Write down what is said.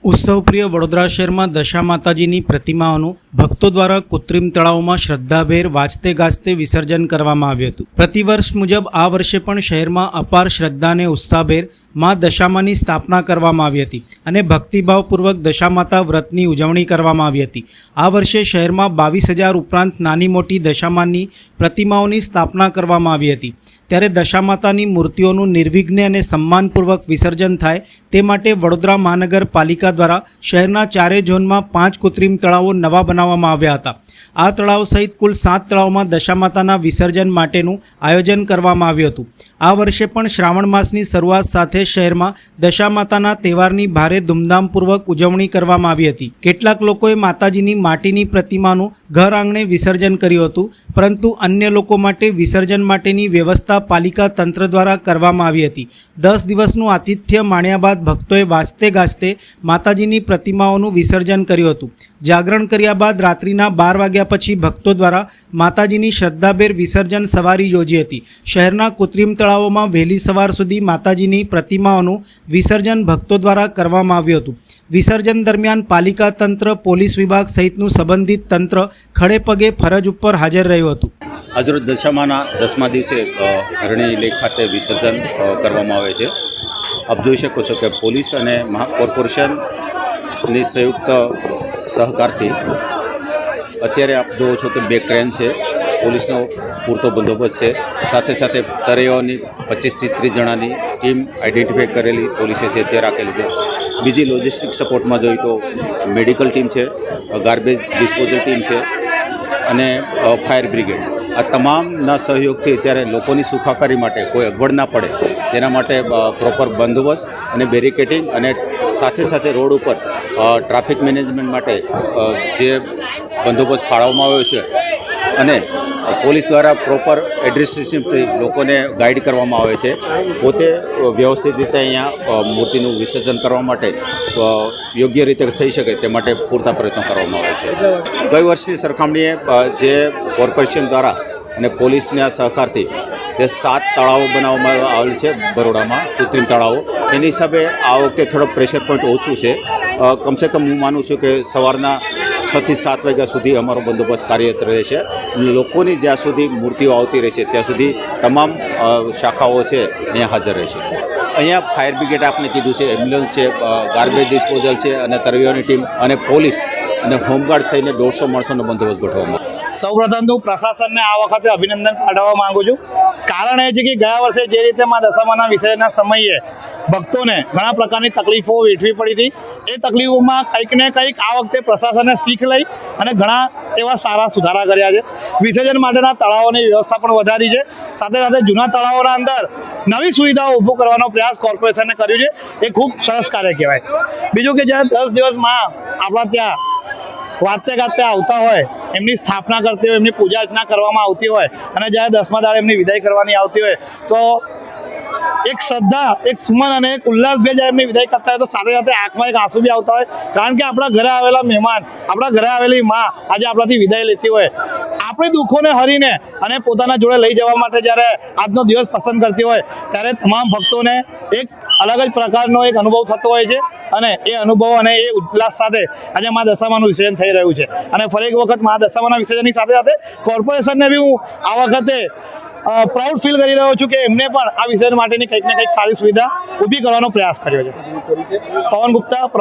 उत्सवप्रिय वडोदरा शहर में दशा माताजीनी प्रतिमाओं भक्तों द्वारा कृत्रिम तळाव में श्रद्धाभेर वाजते गाजते विसर्जन करवामां आव्युं हतुं। प्रतिवर्ष मुजब आ वर्षे पण शहर में अपार श्रद्धा ने उत्साहभेर मां दशामानी स्थापना करवामां आवी हती अने भक्तिभावपूर्वक दशामाता व्रतनी उजवणी करवामां आवी हती। आ वर्षे शहर में 22,000 उपरांत नानी मोटी दशामानी प्रतिमाओनी स्थापना करवामां आवी हती। त्यारे दशामातानी मूर्तिओनुं निर्विघ्ने अने सम्मानपूर्वक विसर्जन थाय ते माटे वडोदरा महानगरपालिका द्वारा शहरना चारे झोनमा 5 कृत्रिम तळावो नवा बनाववामां आव्या हता। आ तळाव सहित कुल 7 तळावमां दशामाताना विसर्जन माटेनुं आयोजन करवामां आव्युं हतुं। आ वर्षे पण श्रावण मासनी शरूआत साथे शहरमां दशामाताना तहेवारनी भारे धूमधामपूर्वक उजवणी करवामां आवी हती। केटलाक लोकोए माताजीनी माटीनी प्रतिमानुं घर आंगणे विसर्जन कर्युं हतुं, परंतु अन्य लोको माटे विसर्जन माटेनी व्यवस्था पालिका तंत्र द्वारा करवामां आवी हती। 10 दिवसनुं आतिथ्य माण्या बाद भक्तोए वाजते गाजते माताजीनी प्रतिमाओनुं विसर्जन कर्युं हतुं। जागरण कर्या बाद रात्रिना 12 वाग्या पछी भक्तों द्वारा माताजीनी श्रद्धाभेर विसर्जन सवारी योजी हती। शहरना कृत्रिम तळावोमां वहेली सवार सुधी माताजीनी प्रतिमाओनुं विसर्जन भक्तों द्वारा करवामां आव्युं हतुं। विसर्जन दरमियान पालिका तंत्र, पोलीस विभाग सहितनुं संबंधित तंत्र खड़े पगे फरज उपर हाजर रह्युं हतुं। આજરોજ દશામાના 10મા દિવસે હરણી લેક ખાતે વિસર્જન કરવામાં આવે છે। આપ જોઈ શકો છો કે પોલીસ અને કોર્પોરેશનની સંયુક્ત સહકારથી અત્યારે આપ જોવો છો કે 2 ક્રેન છે, પોલીસનો પૂરતો બંદોબસ્ત છે, સાથે સાથે તરૈયાઓની 25 થી 30 જણાની ટીમ આઈડેન્ટિફાઈ કરેલી પોલીસે છે તે રાખેલી છે। બીજી લોજિસ્ટિક સપોર્ટમાં જોઈએ તો મેડિકલ ટીમ છે, ગાર્બેજ ડિસ્પોઝલ ટીમ છે અને ફાયર બ્રિગેડ। આ તમામના સહયોગથી અત્યારે લોકોની સુખાકારી માટે કોઈ અગવડ ના પડે તેના માટે પ્રોપર બંદોબસ્ત અને બેરિકેડિંગ અને સાથે સાથે રોડ ઉપર ટ્રાફિક મેનેજમેન્ટ માટે જે બંદોબસ્ત ફાળવવામાં આવ્યો છે અને પોલીસ દ્વારા પ્રોપર એડ્રેસિશનથી લોકોને ગાઈડ કરવામાં આવે છે। પોતે વ્યવસ્થિત રીતે અહીંયા મૂર્તિનું વિસર્જન કરવા માટે યોગ્ય રીતે થઈ શકે તે માટે પૂરતા પ્રયત્નો કરવામાં આવે છે। ગઈ વર્ષની સરખામણીએ જે કોર્પોરેશન દ્વારા અને પોલીસના સહકારથી જે 7 તળાવો બનાવવામાં આવેલ છે બરોડામાં કૃત્રિમ તળાવો, એની હિસાબે આ વખતે થોડો પ્રેશર પોઈન્ટ ઓછું છે। કમસે કમ હું માનું છું કે સવારના 6 થી 7 વાગ્યા સુધી અમારો બંદોબસ્ત કાર્યરત રહેશે। લોકોની જ્યાં સુધી મૂર્તિઓ આવતી રહેશે ત્યાં સુધી તમામ શાખાઓ છે અહીંયા હાજર રહેશે। અહીંયા ફાયર બ્રિગેડ આપને કીધું છે, એમ્બ્યુલન્સ છે, ગાર્બેજ ડિસ્પોઝલ છે અને તરવૈયાની ટીમ અને પોલીસ અને હોમગાર્ડ થઈને 150 માણસોનો બંદોબસ્ત ગોઠવવામાં। સૌપ્રથમ તો પ્રશાસનને આ વખતે અભિનંદન પાઠવવા માંગુ છું। કારણ એ છે કે ગયા વર્ષે જે રીતે માં દશામાના વિસર્જનના સમયે ભક્તોને ઘણા પ્રકારની તકલીફો વેઠવી પડી હતી, એ તકલીફોમાં કંઈક ને કંઈક આ વખતે પ્રશાસને શીખ લઈ અને ઘણા એવા સારા સુધારા કર્યા છે। વિસર્જન માટેના તળાવોની વ્યવસ્થા પણ વધારી છે, સાથે સાથે જૂના તળાવોના અંદર નવી સુવિધાઓ ઊભું કરવાનો પ્રયાસ કોર્પોરેશને કર્યો છે, એ ખૂબ સરસ કાર્ય કહેવાય। બીજું કે જ્યારે 10 દિવસમાં આપણા ત્યાં વાજતે ગાજતે આવતા હોય, એમની સ્થાપના કરતી હોય, એમની પૂજા અર્ચના કરવામાં આવતી હોય અને જ્યારે 10મા દાડે એમની વિદાય કરવાની આવતી હોય તો એક શ્રદ્ધા, એક સુમન અને એક ઉલ્લાસભેર જ્યારે એમની વિદાય કરતા હોય તો સાથે સાથે આંખમાં એક આંસુ બી આવતા હોય। કારણ કે આપણા ઘરે આવેલા મહેમાન, આપણા ઘરે આવેલી માં આજે આપણાથી વિદાય લેતી હોય, આપણે દુઃખોને હરીને અને પોતાના જોડે લઈ જવા માટે જ્યારે આજનો દિવસ પસંદ કરતી હોય ત્યારે તમામ ભક્તોને એક અલગ જ પ્રકારનો એક અનુભવ થતો હોય છે અને એ અનુભવ અને એ ઉલ્લાસ સાથે આજે મા દશામાનું વિસર્જન થઈ રહ્યું છે। અને ફરી એક વખત મા દશામાના વિસર્જનની સાથે સાથે કોર્પોરેશનને બી હું આ વખતે પ્રાઉડ ફીલ કરી રહ્યો છું કે એમને પણ આ વિસર્જન માટેની કંઈક ને કંઈક સારી સુવિધા ઊભી કરવાનો પ્રયાસ કર્યો છે। પવન ગુપ્તા।